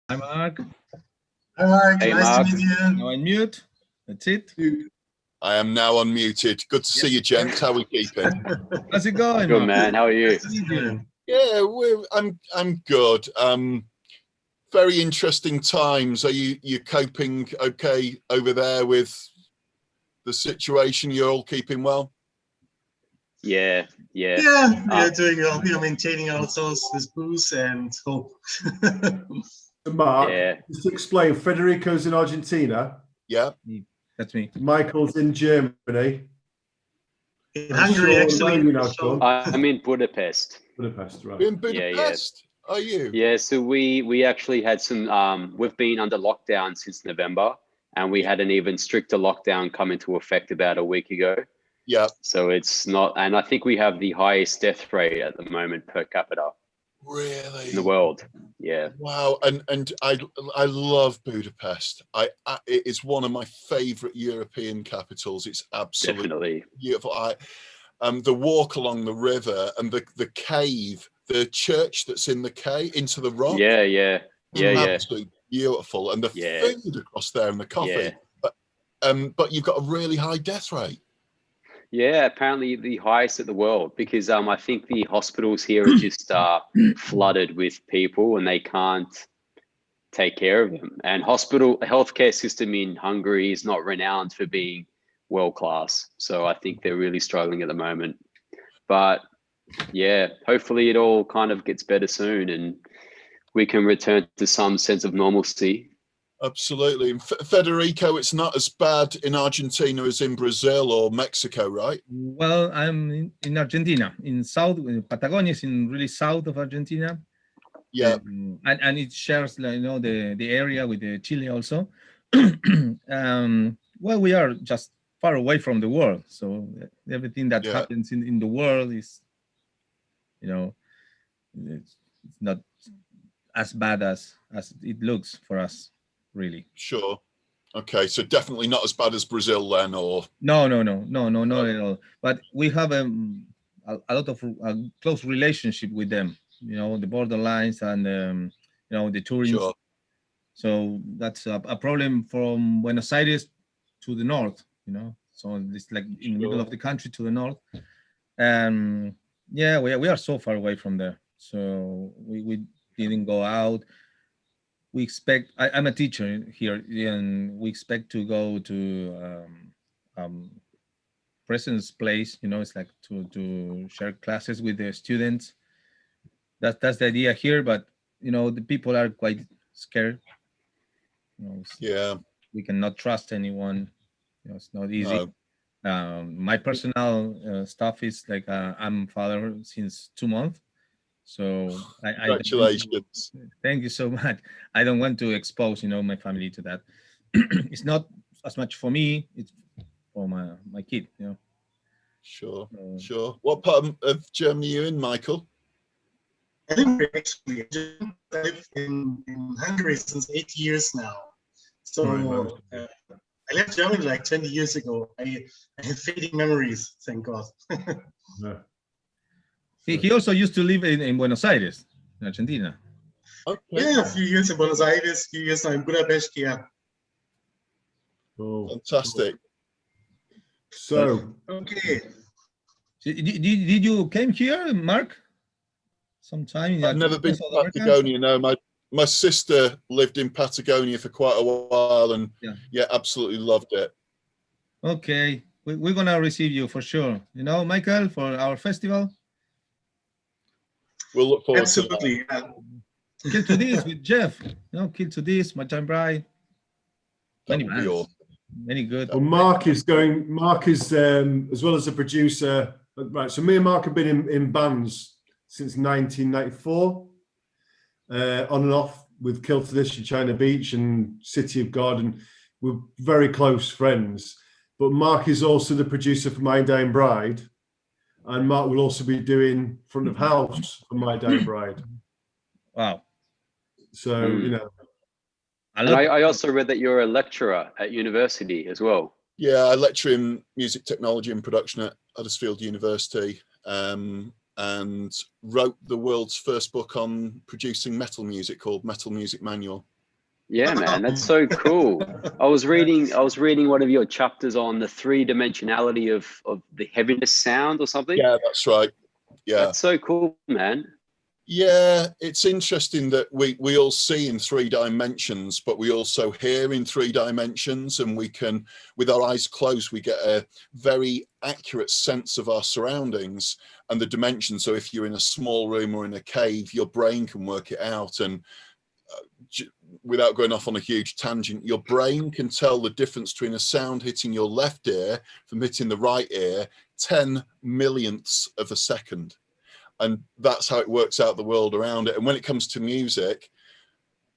Hi, Mark. Hi, Mark. Hey, Nice Mark. to meet you. Now unmute. That's it. I am now unmuted. Good to see you, gents. How are we keeping? How's it going, Good, Mark? man. How are you? Nice to see you. Yeah, I'm good. Very interesting times. Are you coping okay over there with the situation? You're all keeping well? Yeah. Yeah, we are doing well. We are maintaining ourselves with booze and hope. Mark, Yeah. just to explain, Federico's in Argentina, Yeah. That's me. Michael's in Germany. In I'm Hungary, sure actually. Lonely now, Sean. I'm in Budapest. Budapest, right? In Budapest, are you? Yeah, so we actually had some, we've been under lockdown since November, and we had an even stricter lockdown come into effect about a week ago. Yeah. So it's not, and I think we have the highest death rate at the moment per capita Really? in the world. Yeah. Wow. And I love Budapest. It is one of my favorite European capitals. It's absolutely Definitely. beautiful. The walk along the river and the cave, the church that's in the cave, into the rock. Yeah. Absolutely beautiful. And the Yeah. food across there and the coffee. Yeah. But you've got a really high death rate. Yeah, apparently the highest at the world, because I think the hospitals here are just flooded with people and they can't take care of them. And healthcare system in Hungary is not renowned for being world class. So I think they're really struggling at the moment. But yeah, hopefully it all kind of gets better soon and we can return to some sense of normalcy. Absolutely. And Federico, it's not as bad in Argentina as in Brazil or Mexico, right? Well, I'm in Argentina, in Patagonia is in really south of Argentina. Yeah. And it shares, the area with Chile also. Well, we are just far away from the world, so everything that happens in the world is, it's not as bad as it looks for us, really. Sure. Okay, so definitely not as bad as Brazil then, or no, not at all. But we have a lot of close relationship with them. The borderlines and the tourists. Sure. So that's a problem from Buenos Aires to the north. So it's like in the middle of the country to the north. Yeah, we are so far away from there. So we didn't go out. We expect, I'm a teacher here, and we expect to go to President's Place, it's like to share classes with the students. That's the idea here, but the people are quite scared. Yeah. We cannot trust anyone. It's not easy. No. My personal stuff is like I'm father since 2 months. So congratulations. Thank you so much. I don't want to expose, my family to that. It's not as much for me, it's for my kid, Sure. What part of Germany are you in, Michael? Hungary, actually. I live in Hungary since 8 years now. So I left Germany like 20 years ago. I have fading memories, thank God. He also used to live in Buenos Aires, in Argentina. Okay. Yeah, a few years in Buenos Aires, a few years now in Budapest, yeah. Oh, fantastic. So, okay. Did you came here, Mark? Sometime? I've never been to Patagonia. No, my sister lived in Patagonia for quite a while, and yeah absolutely loved it. Okay, we're gonna receive you for sure. Michael, for our festival. We'll look forward Absolutely, to that. Kill to this with Jeff. Kill to this, my time bride. That would be awesome. Many good. Well, Mark is as well as a producer. Right, so me and Mark have been in bands since 1994, on and off with Kill to This in China Beach and City of God, and we're very close friends. But Mark is also the producer for My Dying Bride, and Mark will also be doing front of house for My Dying Bride. Wow. So, And I also read that you're a lecturer at university as well. Yeah, I lecture in music technology and production at Huddersfield University, and wrote the world's first book on producing metal music called Metal Music Manual. Yeah, man, that's so cool. I was reading one of your chapters on the three-dimensionality of the heaviness sound or something. Yeah, that's right. Yeah. That's so cool, man. Yeah, it's interesting that we all see in 3 dimensions, but we also hear in 3 dimensions, and we can, with our eyes closed, we get a very accurate sense of our surroundings and the dimensions. So if you're in a small room or in a cave, your brain can work it out. And without going off on a huge tangent, your brain can tell the difference between a sound hitting your left ear from hitting the right ear 10 millionths of a second. And that's how it works out the world around it. And when it comes to music,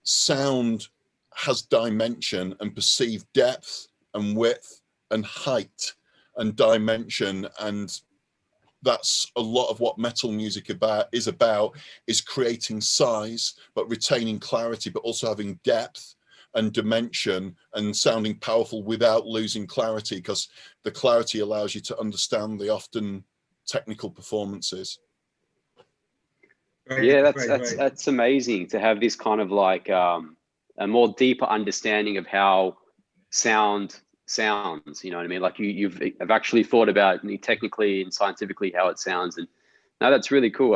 sound has dimension and perceived depth and width and height and dimension. And that's a lot of what metal music is creating size, but retaining clarity, but also having depth and dimension and sounding powerful without losing clarity, because the clarity allows you to understand the often technical performances. Right, Yeah, right. that's amazing to have this kind of like a more deeper understanding of how sound sounds. You know what I mean? Like I've actually thought about technically and scientifically how it sounds, and no, that's really cool.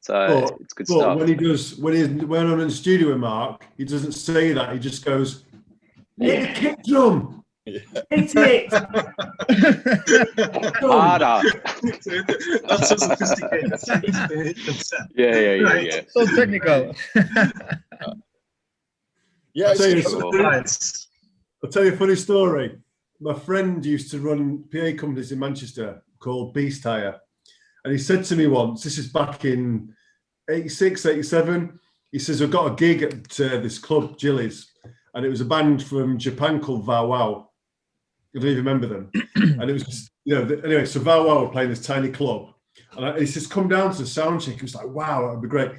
So it's good stuff. When I'm in the studio with Mark, he doesn't say that. He just goes, "Hit the kick drum, hit it." Harder. Not so sophisticated. Yeah. So technical. Yeah, I'll tell you a funny story. My friend used to run PA companies in Manchester called Beast Hire. And he said to me once, this is back in 86, 87, he says, I've got a gig at this club, Jilly's, and it was a band from Japan called Vow Wow. I don't even remember them. And it was just, anyway, so Vow Wow were playing this tiny club. And he says, come down to the sound check. He was like, wow, that would be great.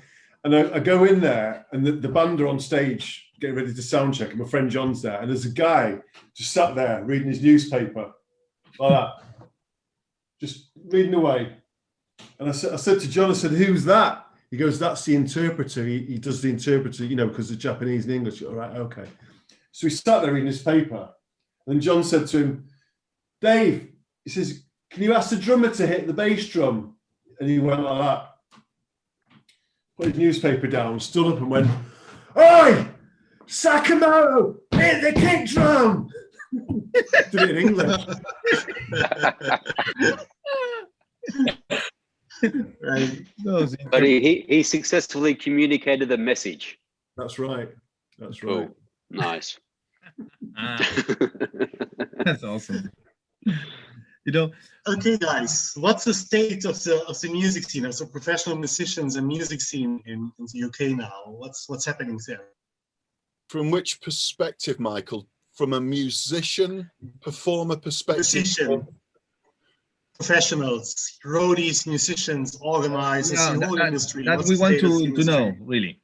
And I go in there, and the band are on stage getting ready to sound check, and my friend John's there, and there's a guy just sat there reading his newspaper like that, just reading away. And I said to John, I said, who's that? He goes, that's the interpreter. He does the interpreter, because the Japanese and English. All right, okay. So he sat there reading his paper, and John said to him, Dave, he says, can you ask the drummer to hit the bass drum? And he went like that. Put his newspaper down, stood up and went, oi, Sakamoto, hit the kick drum. Did it in English. Right. But he successfully communicated the message. That's right. Cool. Right. Nice. That's awesome. Okay, guys, what's the state of the music scene, so professional musicians and music scene in the UK now? What's happening there? From which perspective, Michael? From a musician, performer perspective? Musician, professionals, roadies, musicians, organizers, the whole industry. That we want to know, really.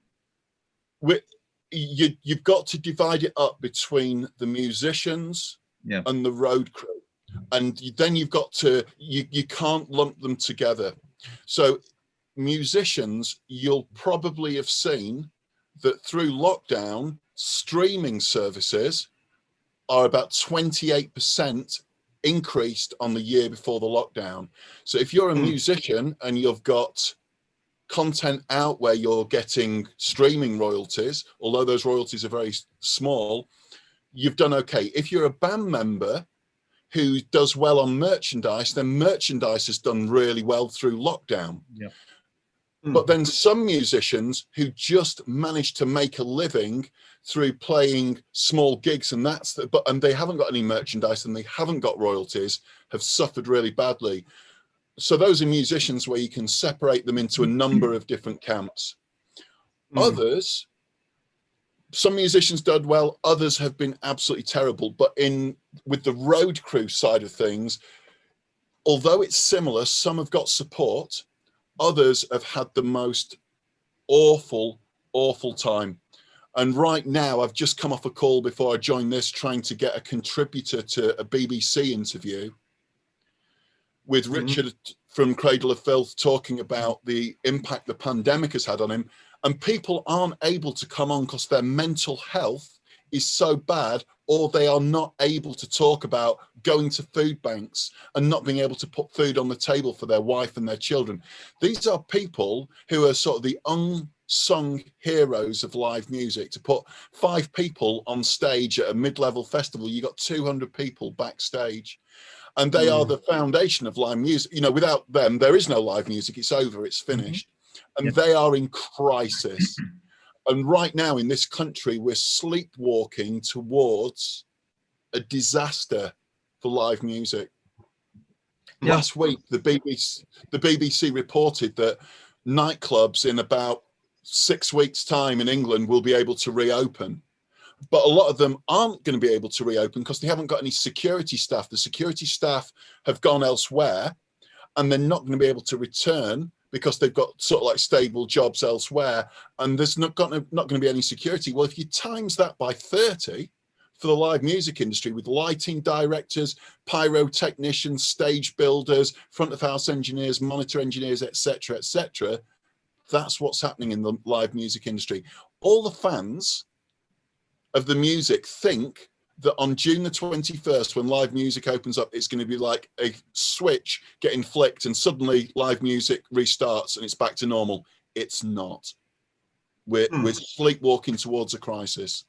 You've got to divide it up between the musicians and the road crew. And then you've got to, you can't lump them together. So musicians, you'll probably have seen that through lockdown, streaming services are about 28% increased on the year before the lockdown. So if you're a musician and you've got content out where you're getting streaming royalties, although those royalties are very small, you've done okay. If you're a band member who does well on merchandise, then merchandise has done really well through lockdown. Yeah. But then some musicians who just managed to make a living through playing small gigs, and and they haven't got any merchandise and they haven't got royalties, have suffered really badly. So those are musicians where you can separate them into a number of different camps. Others, some musicians did well, others have been absolutely terrible. But with the road crew side of things, although it's similar, some have got support, others have had the most awful time. And right now, I've just come off a call before I joined this, trying to get a contributor to a BBC interview with Richard from Cradle of Filth, talking about the impact the pandemic has had on him. and people aren't able to come on because their mental health is so bad, or they are not able to talk about going to food banks and not being able to put food on the table for their wife and their children. These are people who are sort of the unsung heroes of live music. To put 5 people on stage at a mid-level festival, you got 200 people backstage, and they are the foundation of live music. You know, without them, there is no live music. It's over, it's finished. And they are in crisis. And right now in this country, we're sleepwalking towards a disaster for live music. Yeah. Last week, the BBC reported that nightclubs in about 6 weeks' time in England will be able to reopen. But a lot of them aren't going to be able to reopen because they haven't got any security staff. The security staff have gone elsewhere, and they're not going to be able to return because they've got sort of like stable jobs elsewhere, and there's not going to be any security. Well, if you times that by 30 for the live music industry, with lighting directors, pyrotechnicians, stage builders, front of house engineers, monitor engineers, etc., etc., that's what's happening in the live music industry. All the fans of the music think that on June the 21st, when live music opens up, it's going to be like a switch getting flicked and suddenly live music restarts and it's back to normal. It's not. We're sleepwalking towards a crisis.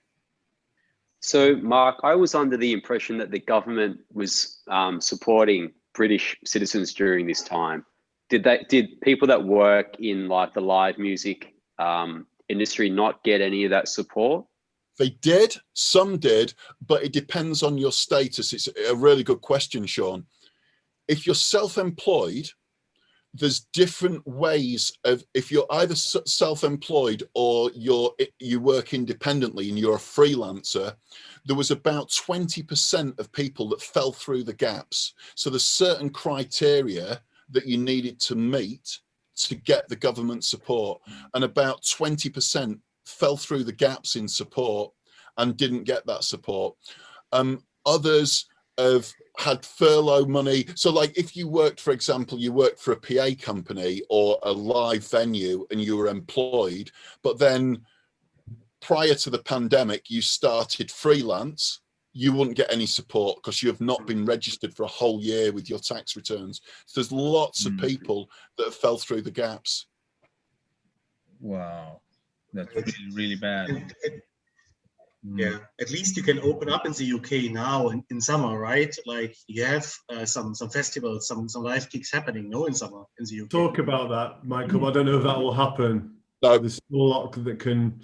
So, Mark, I was under the impression that the government was supporting British citizens during this time. Did people that work in like the live music industry not get any of that support? They did, some did, but it depends on your status. It's a really good question, Sean. If you're self-employed, there's different ways of, if you're either self-employed or you work independently and you're a freelancer, there was about 20% of people that fell through the gaps. So there's certain criteria that you needed to meet to get the government support, and about 20% fell through the gaps in support and didn't get that support. Others have had furlough money. So like if you worked, for example, you worked for a PA company or a live venue and you were employed, but then prior to the pandemic, you started freelance, you wouldn't get any support because you have not been registered for a whole year with your tax returns. So there's lots of people that fell through the gaps. Wow. That's really, really bad. Yeah, at least you can open up in the UK now in summer, right? Like you have some festivals, some live gigs happening, no, in summer in the UK. Talk about that, Michael. I don't know if that will happen. No. There's still a lot that can.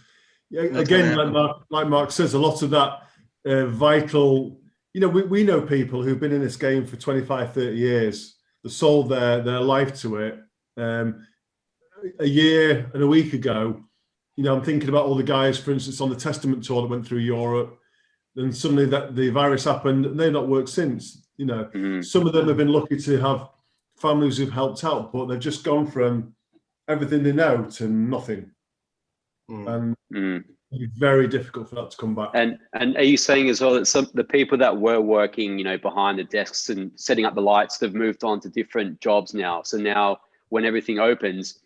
Yeah, Not again, gonna like Mark says, a lot of that vital. You know, we know people who've been in this game for 25, 30 years. They sold their life to it. A year and a week ago, you know, I'm thinking about all the guys, for instance, on the Testament tour that went through Europe. Then suddenly that the virus happened, and they've not worked since. You know, some of them have been lucky to have families who've helped out, but they've just gone from everything they know to nothing, and it's very difficult for that to come back. And are you saying as well that the people that were working, you know, behind the desks and setting up the lights, they've moved on to different jobs now? So now, when everything opens,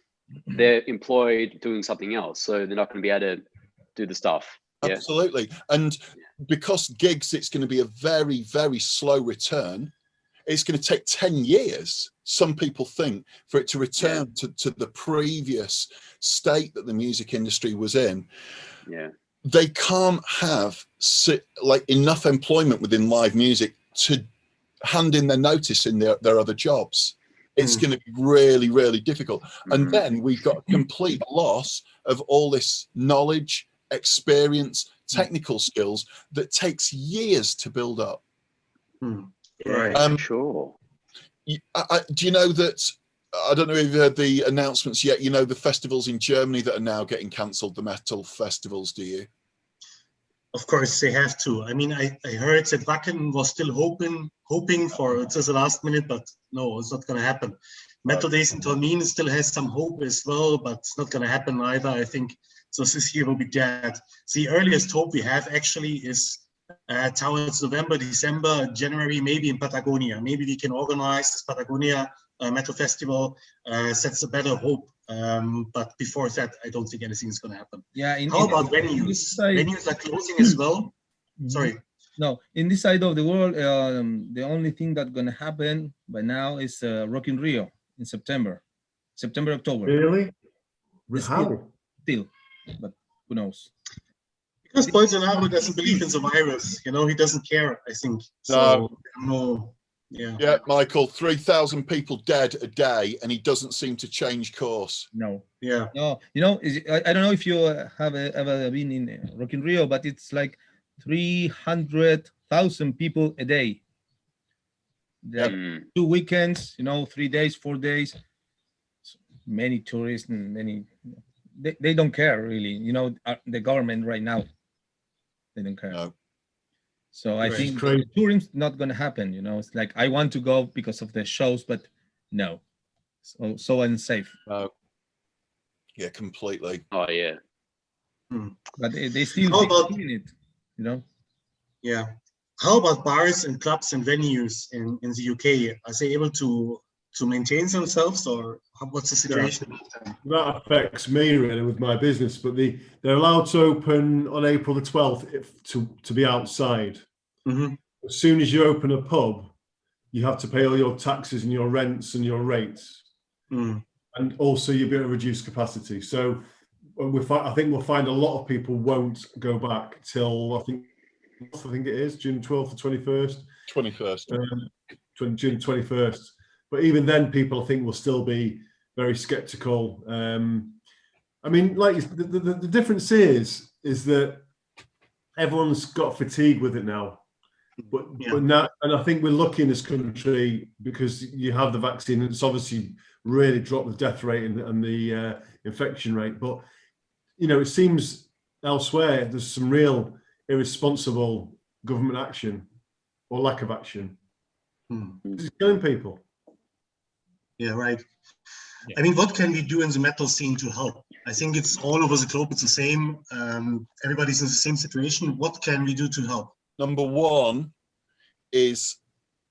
they're employed doing something else, so they're not going to be able to do the stuff. Yeah? Absolutely. And because gigs, it's going to be a very, very slow return. It's going to take 10 years, some people think, for it to return to the previous state that the music industry was in. Yeah. They can't have like enough employment within live music to hand in their notice in their other jobs. It's going to be really, really difficult. And then we've got a complete loss of all this knowledge, experience, technical skills that takes years to build up. Right. Sure. Do you know that, I don't know if you've heard the announcements yet, you know, the festivals in Germany that are now getting cancelled, the metal festivals, do you? Of course, they have to. I mean, I heard that Wacken was still hoping for it as a last minute, but no, it's not going to happen. Metal Days in Tolmin still has some hope as well, but it's not going to happen either, I think. So this year will be dead. The earliest hope we have actually is towards November, December, January, maybe in Patagonia. Maybe we can organize this Patagonia Metal Festival. Sets a better hope. But before that, I don't think anything is going to happen. Yeah. How about venues? Venues are closing as well. Sorry. No, in this side of the world, the only thing that's going to happen by now is Rock in Rio in September, October. Really? How? Still, but who knows? Because Bolsonaro doesn't believe in the virus, you know, he doesn't care, I think. So, no. Yeah, Michael, 3,000 people dead a day, and he doesn't seem to change course. No. Yeah. No, you know, I don't know if you have ever been in Rock in Rio, but it's like 300,000 people a day. Like 2 weekends, you know, 3 days, 4 days. Many tourists and many. They don't care really, you know. The government right now, they don't care. No. So I think tourism's not going to happen. You know, it's like I want to go because of the shows, but no, so unsafe. No. Yeah, completely. Oh yeah. But they still doing it, you know. Yeah. How about bars and clubs and venues in the UK? Are they able to maintain themselves, or what's the situation? That affects me really with my business, but they're allowed to open on April the 12th to be outside. As soon as you open a pub, you have to pay all your taxes and your rents and your rates, and also you'll be able to reduce capacity. So I think we'll find a lot of people won't go back till I think it is June 12th to 21st. 21st. June 21st. But even then, people I think will still be very skeptical. I mean, like the difference is that everyone's got fatigue with it now. But now, and I think we're lucky in this country because you have the vaccine, and it's obviously really dropped the death rate and the infection rate. But you know, it seems elsewhere there's some real irresponsible government action or lack of action. It's killing people. Yeah, right. I mean, what can we do in the metal scene to help? I think it's all over the globe. It's the same. Everybody's in the same situation. What can we do to help? Number one is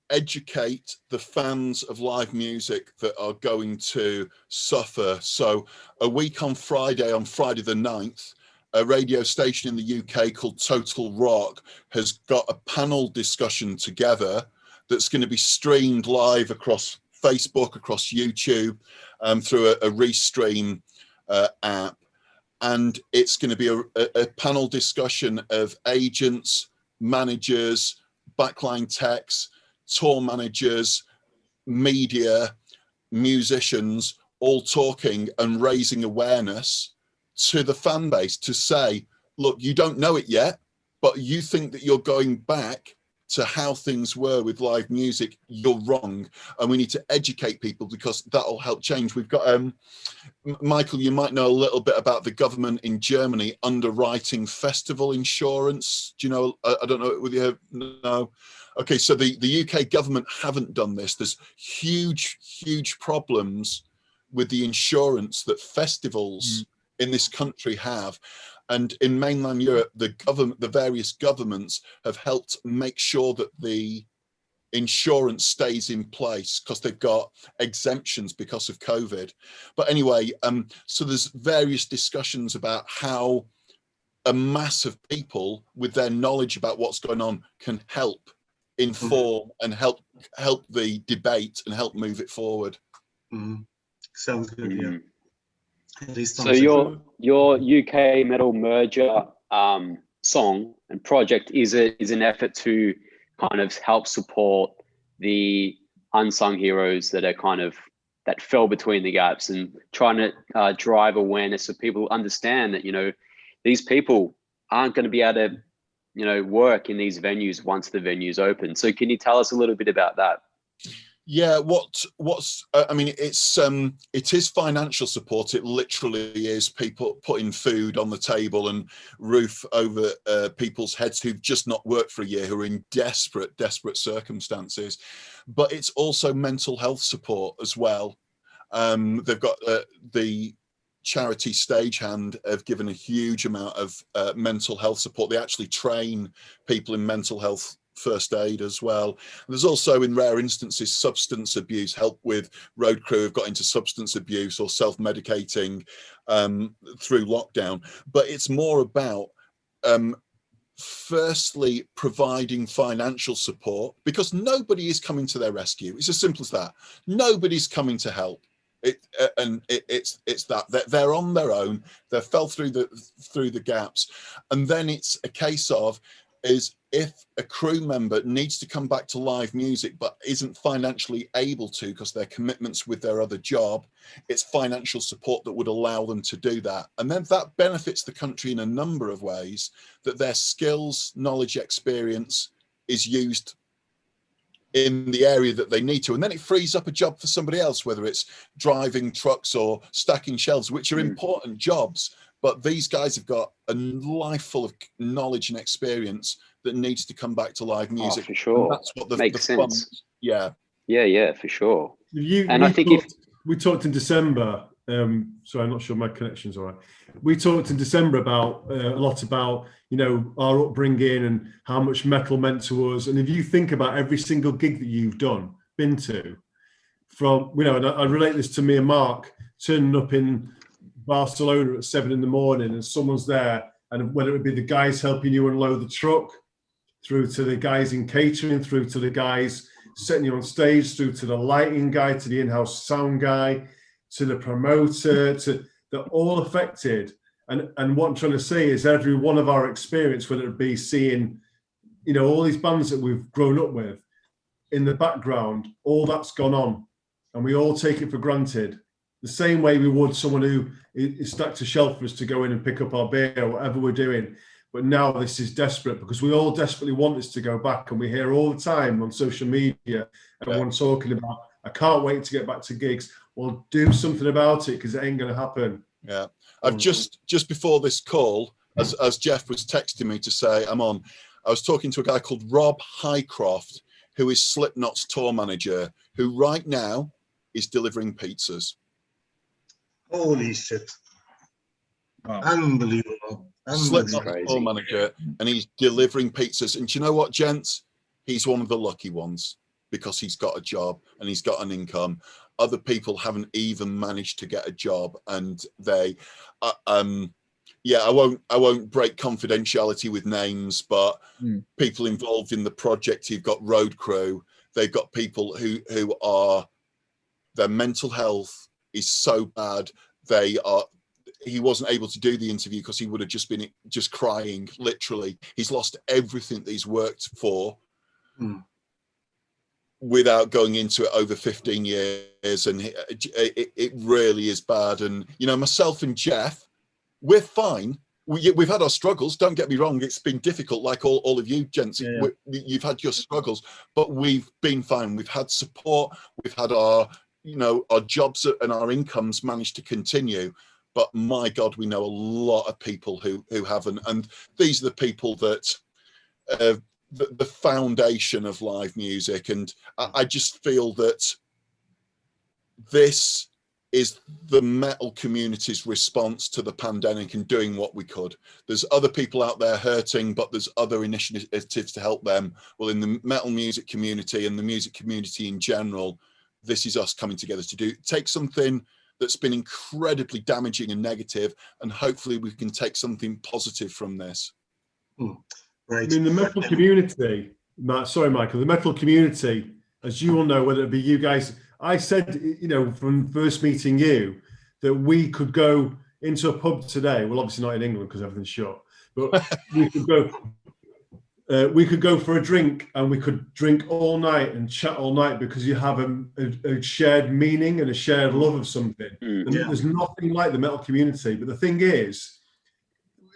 educate the fans of live music that are going to suffer. So a week on Friday the 9th, a radio station in the UK called Total Rock has got a panel discussion together that's going to be streamed live across Facebook, across YouTube, through a Restream app. And it's going to be a panel discussion of agents, managers, backline techs, tour managers, media, musicians, all talking and raising awareness to the fan base to say, look, you don't know it yet, but you think that you're going back to how things were with live music, you're wrong. And we need to educate people because that'll help change. We've got, Michael, you might know a little bit about the government in Germany underwriting festival insurance. Do you know, I don't know, whether you have, no. Okay, so the UK government haven't done this. There's huge problems with the insurance that festivals in this country have. And in mainland Europe, the various governments have helped make sure that the insurance stays in place because they've got exemptions because of COVID. But anyway, so there's various discussions about how a mass of people with their knowledge about what's going on can help inform and help the debate and help move it forward. Sounds good, yeah. So your UK metal merger song and project is an effort to kind of help support the unsung heroes that are that fell between the gaps, and trying to drive awareness so people understand that, you know, these people aren't going to be able to, you know, work in these venues once the venues open. So can you tell us a little bit about that? Yeah, I mean, it is financial support. It literally is people putting food on the table and roof over people's heads who've just not worked for a year, who are in desperate circumstances. But it's also mental health support as well. They've got the charity stagehand have given a huge amount of mental health support. They actually train people in mental health first aid as well. There's also, in rare instances, substance abuse help with road crew who've got into substance abuse or self-medicating through lockdown. But it's more about firstly providing financial support, because nobody is coming to their rescue. It's as simple as that. Nobody's coming to help. It's that they're on their own. They fell through the gaps, and then it's a case of, is if a crew member needs to come back to live music but isn't financially able to because their commitments with their other job, it's financial support that would allow them to do that. And then that benefits the country in a number of ways, that their skills, knowledge, experience is used in the area that they need to, and then it frees up a job for somebody else, whether it's driving trucks or stacking shelves, which are important jobs. But these guys have got a life full of knowledge and experience that needs to come back to live music. For sure. And that's what makes sense. Yeah, for sure. We talked in December. Sorry, I'm not sure my connection's all right. We talked in December about a lot about, you know, our upbringing and how much metal meant to us. And if you think about every single gig that you've been to, from, you know, and I relate this to me and Mark turning up in Barcelona at 7 in the morning and someone's there, and whether it be the guys helping you unload the truck, through to the guys in catering, through to the guys setting you on stage, through to the lighting guy, to the in-house sound guy, to the promoter, they're all affected. And what I'm trying to say is every one of our experience, whether it be seeing, you know, all these bands that we've grown up with in the background, all that's gone on, and we all take it for granted. The same way we would someone who is stacked a shelf for us to go in and pick up our beer or whatever we're doing. But now this is desperate because we all desperately want this to go back, and we hear all the time on social media everyone talking about, I can't wait to get back to gigs. Well, do something about it, because it ain't going to happen. Yeah. I've just before this call, as Jeff was texting me to say I'm on, I was talking to a guy called Rob Highcroft, who is Slipknot's tour manager, who right now is delivering pizzas. Holy shit. Wow. Unbelievable. Slipknot's tour manager, and he's delivering pizzas. And do you know what, gents? He's one of the lucky ones, because he's got a job and he's got an income. Other people haven't even managed to get a job, and they, I won't break confidentiality with names, but people involved in the project. You've got road crew. They've got people who are, their mental health is so bad. He wasn't able to do the interview because he would have just been crying. Literally, he's lost everything that he's worked for. Without going into it over 15 years, and it really is bad. And you know, myself and Jeff, we're fine. We've had our struggles, don't get me wrong, it's been difficult, like all of you gents. You've had your struggles, but we've been fine. We've had support, we've had our jobs and our incomes managed to continue. But my God, we know a lot of people who haven't, and these are the people that the foundation of live music. And I just feel that this is the metal community's response to the pandemic and doing what we could. There's other people out there hurting, but there's other initiatives to help them. Well, in the metal music community and the music community in general, this is us coming together to take something that's been incredibly damaging and negative, and hopefully we can take something positive from this. Right. I mean, the metal community, sorry, Michael, the metal community, as you all know, whether it be you guys, I said, you know, from first meeting you, that we could go into a pub today. Well, obviously not in England because everything's shut, but we could go for a drink, and we could drink all night and chat all night, because you have a shared meaning and a shared love of something. And there's nothing like the metal community. But the thing is,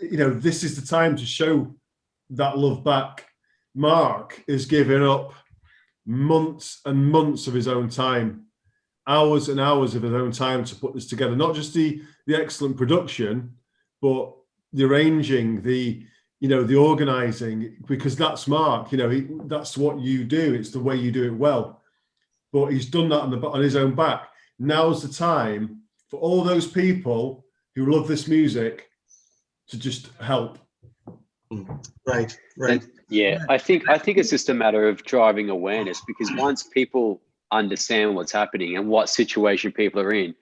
you know, this is the time to show that love back. Mark is giving up months and months of his own time, hours and hours of his own time to put this together. Not just the excellent production, but the arranging, the organizing, because that's Mark. You know, that's what you do. It's the way you do it well. But he's done that on his own back. Now's the time for all those people who love this music to just help. Right. Yeah, I think it's just a matter of driving awareness, because once people understand what's happening and what situation people are in,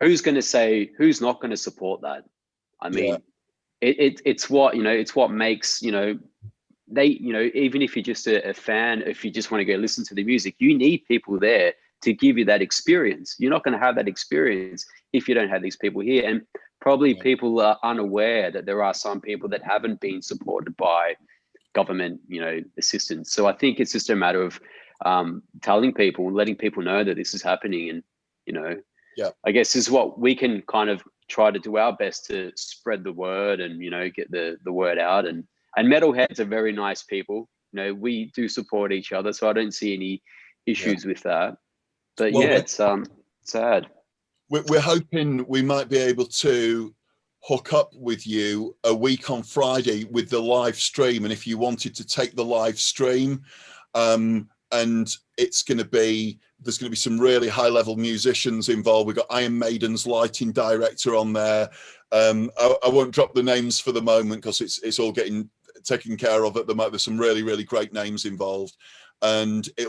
who's not going to support that? I mean, it's what, it's what makes, they, even if you're just a fan, if you just want to go listen to the music, you need people there to give you that experience. You're not going to have that experience if you don't have these people here. And probably people are unaware that there are some people that haven't been supported by government, assistance. So I think it's just a matter of telling people, letting people know that this is happening. And, I guess this is what we can kind of try to do our best to spread the word and, get the word out. And metalheads are very nice people. We do support each other. So I don't see any issues with that. But it's sad. We're hoping we might be able to hook up with you a week on Friday with the live stream. And if you wanted to take the live stream, and there's going to be some really high level musicians involved. We've got Iron Maiden's lighting director on there. I won't drop the names for the moment because it's all getting taken care of at the moment. There's some really, really great names involved. And it's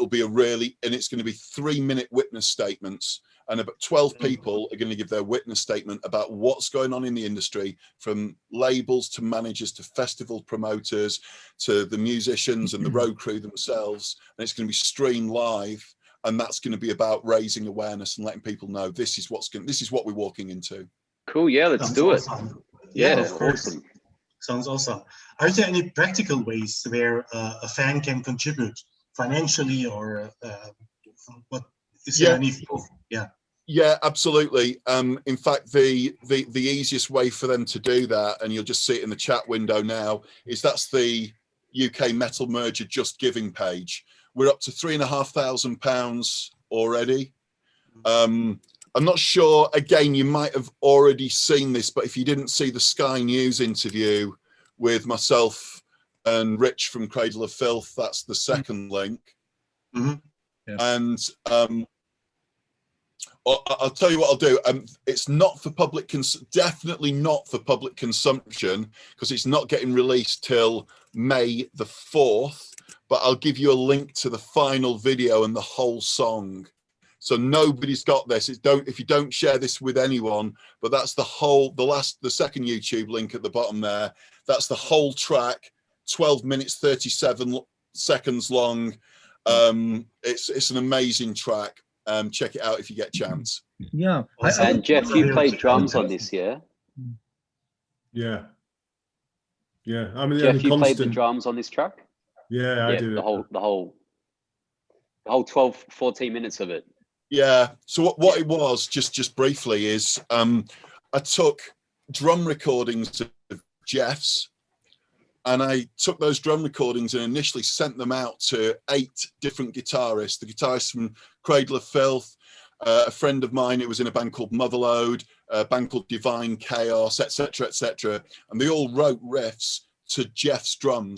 going to be 3-minute witness statements, and about 12 people are going to give their witness statement about what's going on in the industry, from labels to managers to festival promoters to the musicians and the road crew themselves. And it's going to be streamed live, and that's going to be about raising awareness and letting people know this is what we're walking into. Cool. Yeah, let's do it. Yeah, of course. Awesome. Sounds awesome. Are there any practical ways where a fan can contribute financially, or what is there any? Yeah, absolutely. In fact, the easiest way for them to do that, and you'll just see it in the chat window now, is that's the UK Metal Merger Just Giving page. We're up to £3,500 already. I'm not sure, again, you might have already seen this, but if you didn't see the Sky News interview with myself and Rich from Cradle of Filth, that's the second link. Mm-hmm. Yeah. And I'll tell you what I'll do. It's not for public, definitely not for public consumption, because it's not getting released till May the 4th. But I'll give you a link to the final video and the whole song. So nobody's got this. If you don't share this with anyone, but that's the second YouTube link at the bottom there. That's the whole track, 12 minutes, 37 seconds long. It's an amazing track. Check it out if you get a chance. Yeah. And Jeff, you played drums on this, yeah? Yeah. I mean, Jeff, you played the drums on this track? Yeah, I do. The whole 12, 14 minutes of it. Yeah. So what it was, just briefly, is I took drum recordings of Jeff's, and I took those drum recordings and initially sent them out to 8 different guitarists. The guitarist from Cradle of Filth, a friend of mine who was in a band called Motherload, a band called Divine Chaos, etc., etc. And they all wrote riffs to Jeff's drum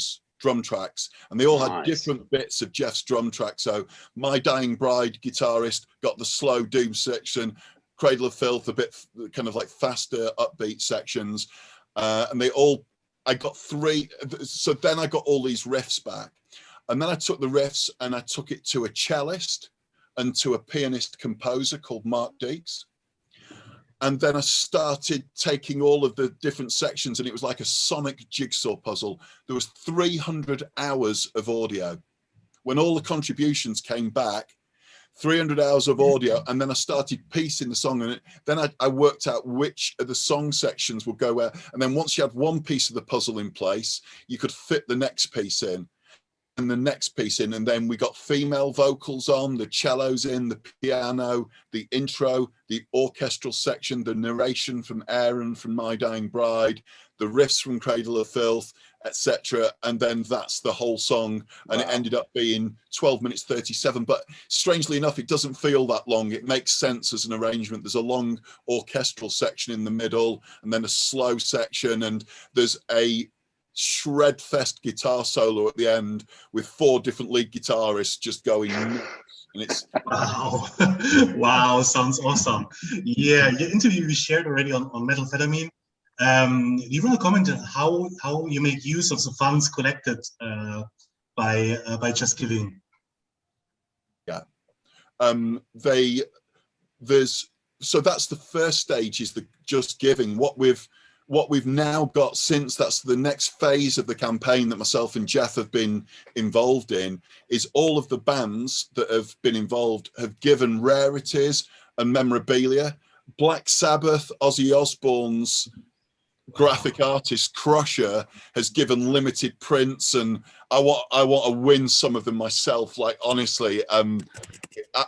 tracks, and they all had different bits of Jeff's drum track. So My Dying Bride guitarist got the slow doom section, Cradle of Filth a bit kind of like faster upbeat sections, and I got 3. So then I got all these riffs back, and then I took the riffs and I took it to a cellist and to a pianist composer called Mark Deeks. And then I started taking all of the different sections, and it was like a sonic jigsaw puzzle. There was 300 hours of audio. When all the contributions came back, 300 hours of audio, and then I started piecing the song, and then I worked out which of the song sections would go where. And then once you had one piece of the puzzle in place, you could fit the next piece in, and the next piece in, and then we got female vocals on, the cellos in, the piano, the intro, the orchestral section, the narration from Aaron from My Dying Bride, the riffs from Cradle of Filth, etc. And then that's the whole song, and It ended up being 12 minutes 37. But strangely enough, it doesn't feel that long. It makes sense as an arrangement. There's a long orchestral section in the middle, and then a slow section, and there's a shred-fest guitar solo at the end with 4 different lead guitarists just going nuts and it's Wow. Wow, sounds awesome. Yeah, your interview we shared already on methamphetamine. Do you want to comment on how you make use of the funds collected by Just Giving? yeah. So that's the first stage, is the Just Giving. What we've now got since, that's the next phase of the campaign that myself and Jeff have been involved in, is all of the bands that have been involved have given rarities and memorabilia. Black Sabbath, Ozzy Osbourne's graphic artist Crusher has given limited prints, and I want to win some of them myself. Like, honestly,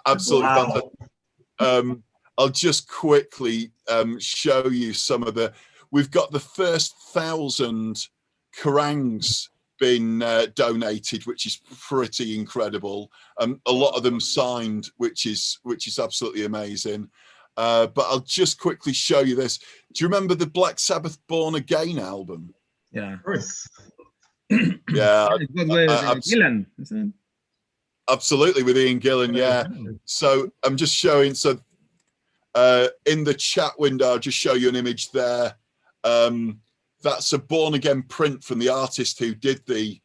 absolutely fantastic. I'll just quickly show you some of the. We've got the first 1,000 Kerangs been donated, which is pretty incredible. A lot of them signed, which is absolutely amazing. But I'll just quickly show you this. Do you remember the Black Sabbath Born Again album? Yeah. Of course. Yeah. It was with Gillan, isn't it? Absolutely, with Ian Gillan, yeah. So I'm just showing, so in the chat window, I'll just show you an image there. That's a Born Again print from the artist who did the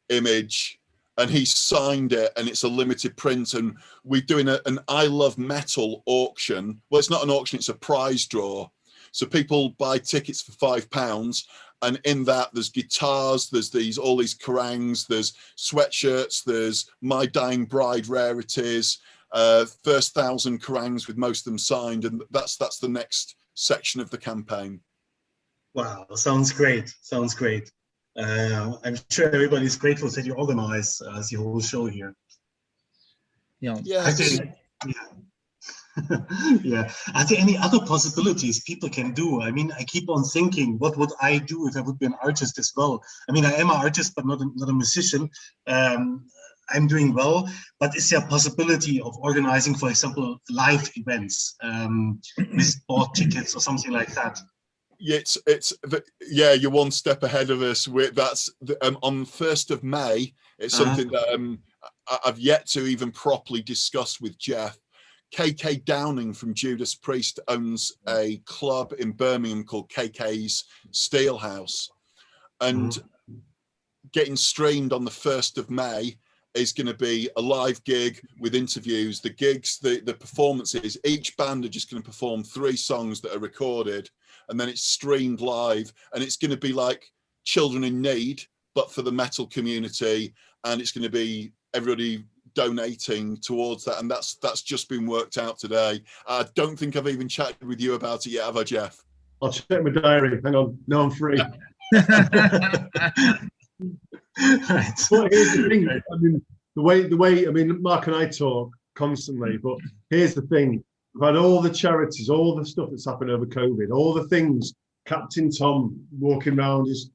image, and he signed it, and it's a limited print, and we're doing an I Love Metal auction. Well, it's not an auction, it's a prize draw. So people buy tickets for £5, and in that there's guitars, there's all these Kerangs, there's sweatshirts, there's My Dying Bride rarities, first 1,000 Kerangs with most of them signed, and that's the next section of the campaign. Wow, sounds great. Sounds great. I'm sure everybody's grateful that you organize the whole show here. Yeah. Yeah. Yeah. Are there any other possibilities people can do? I mean, I keep on thinking, what would I do if I would be an artist as well? I mean, I am an artist, but not a musician. I'm doing well, but is there a possibility of organizing, for example, live events with bought tickets or something like that? Yeah, you're one step ahead of us. That's on 1st of May. It's something that I've yet to even properly discuss with Jeff. KK Downing from Judas Priest owns a club in Birmingham called KK's Steelhouse, and getting streamed on the 1st of May is going to be a live gig with interviews. The gigs, the performances, each band are just going to perform 3 songs that are recorded, and then it's streamed live, and it's going to be like Children in Need, but for the metal community, and it's going to be everybody donating towards that, and that's just been worked out today. I don't think I've even chatted with you about it yet, have I, Jeff? I'll check my diary. Hang on. No, I'm free. Right. But here's the thing. I mean, the way. I mean, Mark and I talk constantly, but here's the thing. We've had all the charities, all the stuff that's happened over COVID, all the things. Captain Tom walking around is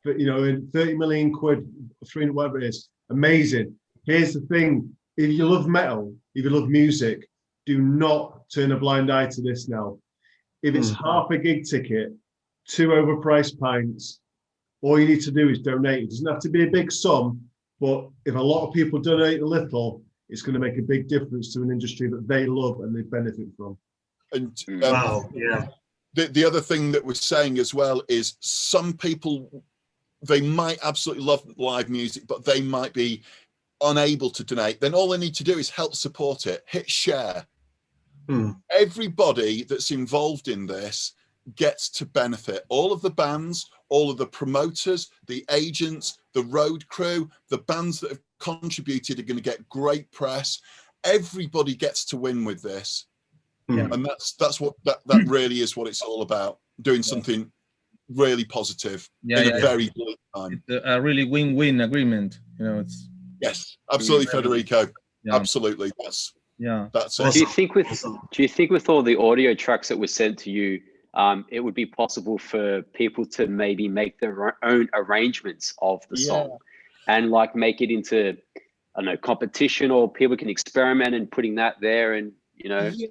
30 million quid, 300, whatever it is. Amazing. Here's the thing. If you love metal, if you love music, do not turn a blind eye to this now. If it's half a gig ticket, 2 overpriced pints, all you need to do is donate. It doesn't have to be a big sum, but if a lot of people donate a little, it's going to make a big difference to an industry that they love and they benefit from. And wow, yeah. The other thing that we're saying as well is some people, they might absolutely love live music, but they might be unable to donate. Then all they need to do is help support it, hit share. Everybody that's involved in this gets to benefit. All of the bands, all of the promoters, the agents, the road crew, the bands that have contributed are going to get great press. Everybody gets to win with this. And that's what that really is what it's all about, doing something really positive in a very bleak time. It's a really win-win agreement, it's yes, absolutely, Federico. Yeah. Absolutely, that's Awesome. it. Do you think with all the audio tracks that were sent to you, it would be possible for people to maybe make their own arrangements of the song and like make it into, I don't know, competition, or people can experiment in putting that there, and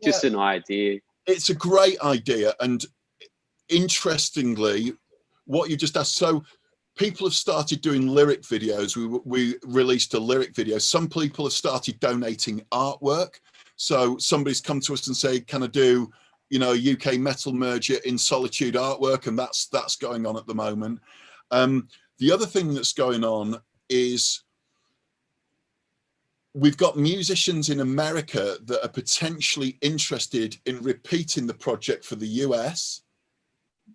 just an idea. It's a great idea, and interestingly, what you just asked. So people have started doing lyric videos. We released a lyric video. Some people have started donating artwork. So somebody's come to us and say, can I do, you know, a UK metal merger in solitude artwork? And that's going on at the moment. The other thing that's going on is we've got musicians in America that are potentially interested in repeating the project for the US.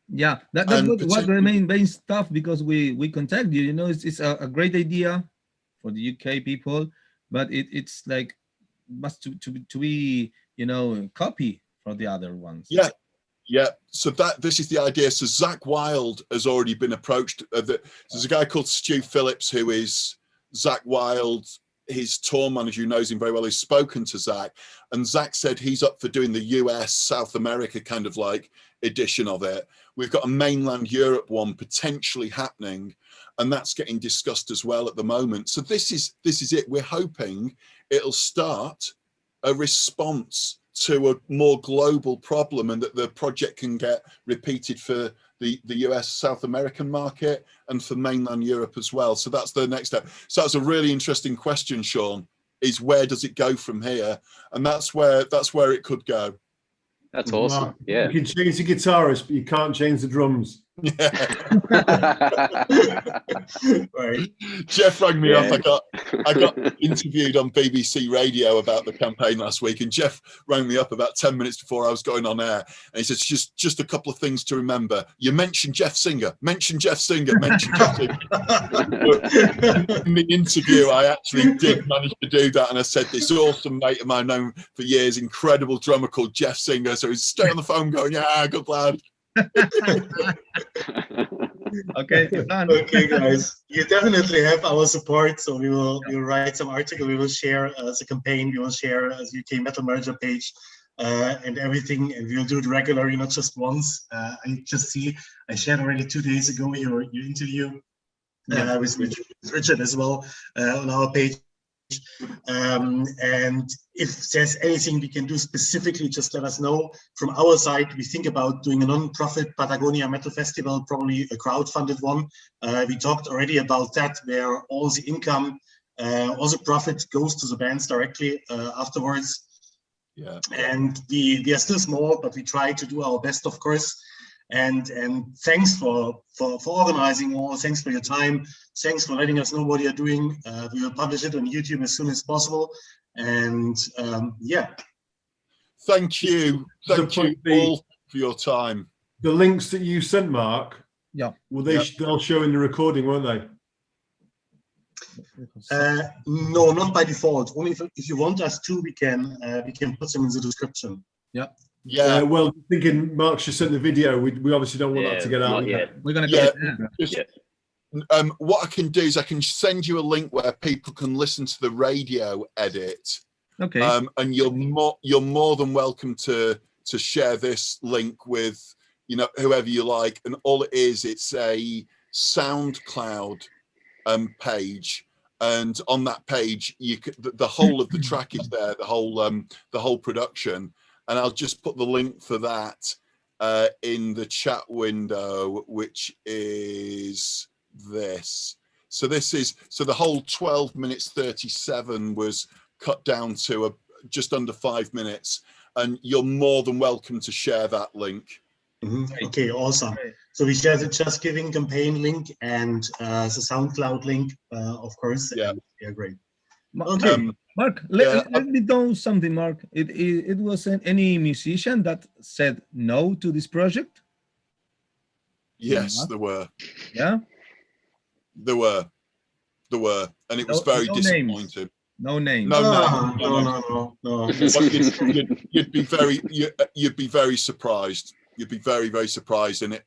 Yeah, that's what the main stuff, because we contact you. You know, it's a great idea for the UK people, but it's like must to be, you know, copy for the other ones. Yeah. So this is the idea. So Zach Wilde has already been approached. There's a guy called Stu Phillips who is Zach Wilde. His tour manager, who knows him very well, has spoken to Zach, and Zach said he's up for doing the US South America kind of like edition of it. We've got a mainland Europe one potentially happening, and that's getting discussed as well at the moment. So this is it. We're hoping it'll start a response to a more global problem, and that the project can get repeated for the US South American market and for mainland Europe as well. So that's the next step. So that's a really interesting question, Sean, is where does it go from here? And that's where it could go. That's awesome. Mark, Yeah. you can change the guitarist, but you can't change the drums. Right. Jeff rang me up. I got interviewed on BBC Radio about the campaign last week, and Jeff rang me up about 10 minutes before I was going on air, and he said, just a couple of things to remember. You mentioned Jeff Singer, mention Jeff Singer. In the interview, I actually did manage to do that, and I said, this awesome mate of mine known for years, incredible drummer called Jeff Singer. So he's straight on the phone going, yeah, good lad. Okay, done. Okay, guys, you definitely have our support. So we'll write some article. We will share as a campaign. We will share as UK Metal Merger page and everything, and we'll do it regularly, not just once. I shared already 2 days ago your interview with Richard as well on our page. And if there's anything we can do specifically, just let us know. From our side, we think about doing a non-profit Patagonia Metal Festival, probably a crowd-funded one. We talked already about that, where all the income, all the profit goes to the bands directly afterwards. Yeah. And we are still small, but we try to do our best, of course. And thanks for organizing all. Thanks for your time. Thanks for letting us know what you're doing. We will publish it on YouTube as soon as possible. And yeah. Thank you all for your time. The links that you sent, Mark, they'll show in the recording, won't they? No, not by default. Only if you want us to, we can put them in the description. Yeah. Well, thinking Mark should send the video. We obviously don't want that to get out. We're going to what I can do is I can send you a link where people can listen to the radio edit. Okay. And you're more than welcome to share this link with, you know, whoever you like. And all it is, it's a SoundCloud page. And on that page, the whole of the track is there, the whole production. And I'll just put the link for that in the chat window, which is this. So the whole 12 minutes 37 was cut down to just under 5 minutes. And you're more than welcome to share that link. Mm-hmm. Okay, awesome. So we share the Just Giving campaign link and the SoundCloud link, of course. Yeah, great. Okay. Mark, let me know something, Mark. It wasn't any musician that said no to this project? Yes, there were. Yeah? There were. And it was very disappointing. No names. No. You'd be very surprised. You'd be very, very surprised. And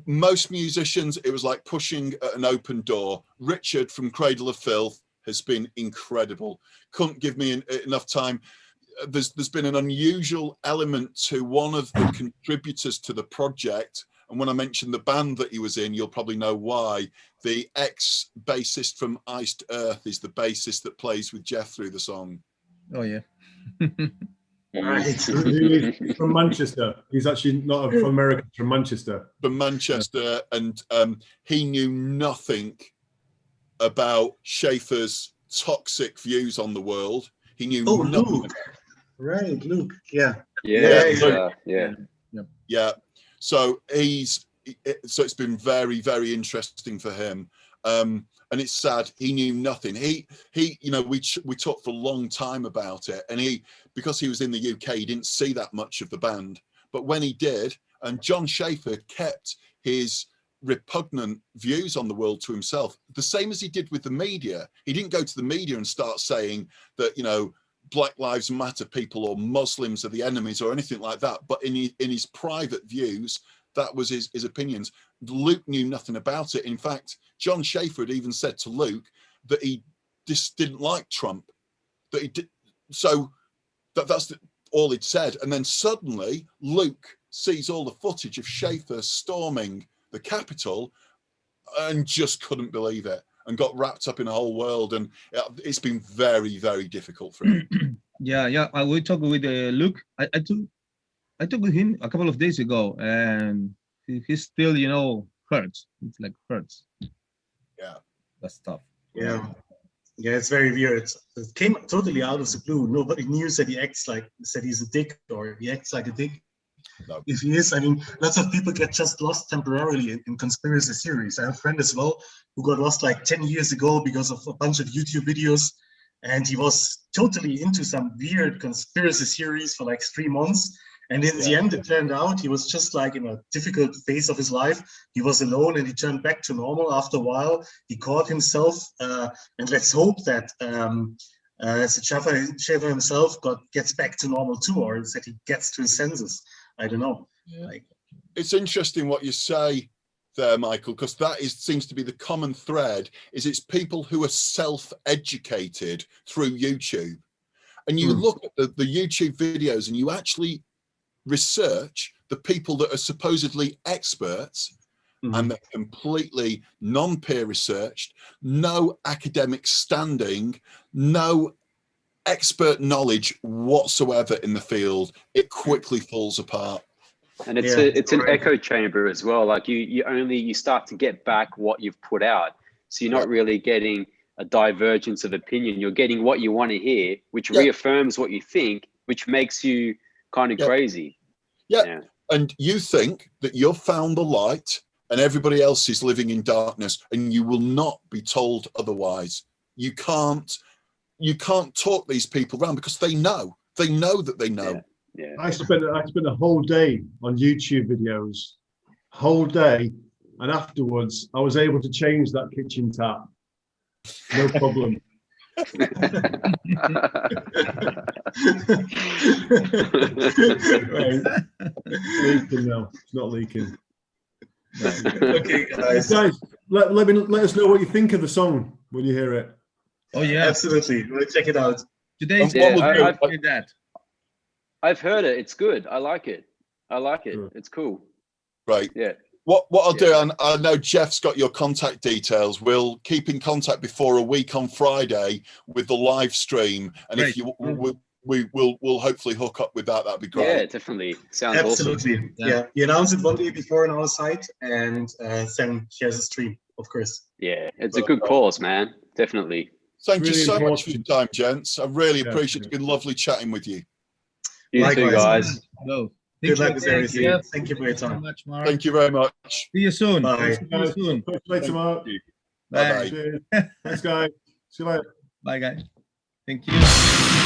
most musicians, it was like pushing at an open door. Richard from Cradle of Filth has been incredible. Couldn't give me enough time. There's been an unusual element to one of the contributors to the project. And when I mentioned the band that he was in, you'll probably know why. The ex-bassist from Iced Earth is the bassist that plays with Jeff through the song. Oh, yeah. Right. He's from Manchester. He's actually not from America, he's from Manchester. From Manchester, and he knew nothing about Schaefer's toxic views on the world. He knew nothing. Luke. Right, Luke. Yeah. Yeah. So it's been very, very interesting for him. And it's sad he knew nothing. He we talked for a long time about it, and because he was in the UK, he didn't see that much of the band. But when he did, and John Schaefer kept his repugnant views on the world to himself, the same as he did with the media. He didn't go to the media and start saying that, Black Lives Matter people or Muslims are the enemies or anything like that. But in his private views, that was his opinions. Luke knew nothing about it. In fact, John Schaefer had even said to Luke that he just didn't like Trump. That he did. So that's all he'd said. And then suddenly Luke sees all the footage of Schaefer storming the Capitol and just couldn't believe it and got wrapped up in a whole world. And it's been very, very difficult for him. Yeah. We talked with Luke. I talked with him a couple of days ago, and he's still, hurts. It's like hurts. Yeah. That's tough. Yeah. Yeah, it's very weird. It came totally out of the blue. Nobody knew that he's a dick or he acts like a dick. No. If he is, lots of people get just lost temporarily in conspiracy theories. I have a friend as well who got lost like 10 years ago because of a bunch of YouTube videos. And he was totally into some weird conspiracy theories for like 3 months. And in the end, it turned out he was just like in a difficult phase of his life. He was alone and he turned back to normal after a while. He caught himself. And let's hope that Schaefer himself gets back to normal too, or that he gets to his senses. I don't know. Yeah. It's interesting what you say there, Michael, because that seems to be the common thread. It's people who are self-educated through YouTube. And you look at the YouTube videos and you actually research the people that are supposedly experts, and they're completely non-peer researched, no academic standing, no expert knowledge whatsoever in the field. It quickly falls apart. And it's an echo chamber as well. Like you start to get back what you've put out. So you're not really getting a divergence of opinion. You're getting what you want to hear, which reaffirms what you think, which makes you kind of crazy. Yeah. And you think that you've found the light and everybody else is living in darkness, and you will not be told otherwise. You can't talk these people around because they know that they know. Yeah. I spent a whole day on YouTube videos, and afterwards I was able to change that kitchen tap. No problem. Leaking now. It's not leaking. Okay, guys. Let us know what you think of the song when you hear it. Oh yeah, absolutely. We'll check it out. Today's I've heard it. It's good. I like it. Sure. It's cool. Right. Yeah. What I'll do, and I know Jeff's got your contact details. We'll keep in contact before a week on Friday with the live stream, and if you we'll hopefully hook up with that. That'd be great. Yeah, definitely. Sounds absolutely awesome. Yeah. We announce it one day before on our site, and then shares a stream, of course. Yeah, it's a good cause, man. Definitely. Thank you so much for your time, gents. I really appreciate it. It's been lovely chatting with you. You too, guys. No. Good luck with everything. Thank you for your time. Thank you very much. See you soon. Bye. See you soon. Talk to you later, Mark. Bye. Cheers. Thanks, guys. See you later. Bye, guys. Thank you.